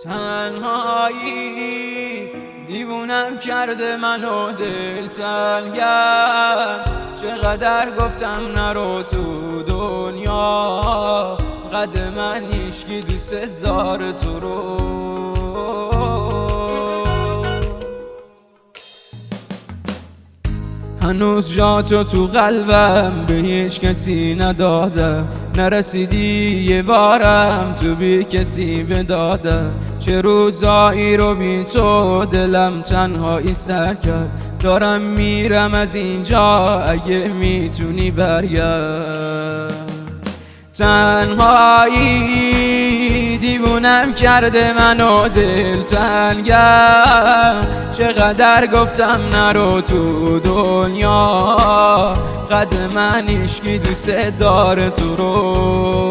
تنهایی دیوونم کرده منو دلتنگم، چقدر گفتم نرو تو دنیا، قد من هیچکی دوست داره تو رو. هنوز جاتو تو قلبم به هیچ کسی ندادم، نرسیدی یه بارم تو بی کسی بدادم. چه روزایی رو بی تو دلم تنهایی سر کرد، دارم میرم از اینجا اگه میتونی برگرد. تنهایی دیوونم کرده منو دلتنگم، چقدر گفتم نرو تو دنیا، قد من هیچکی دوست داره تو رو.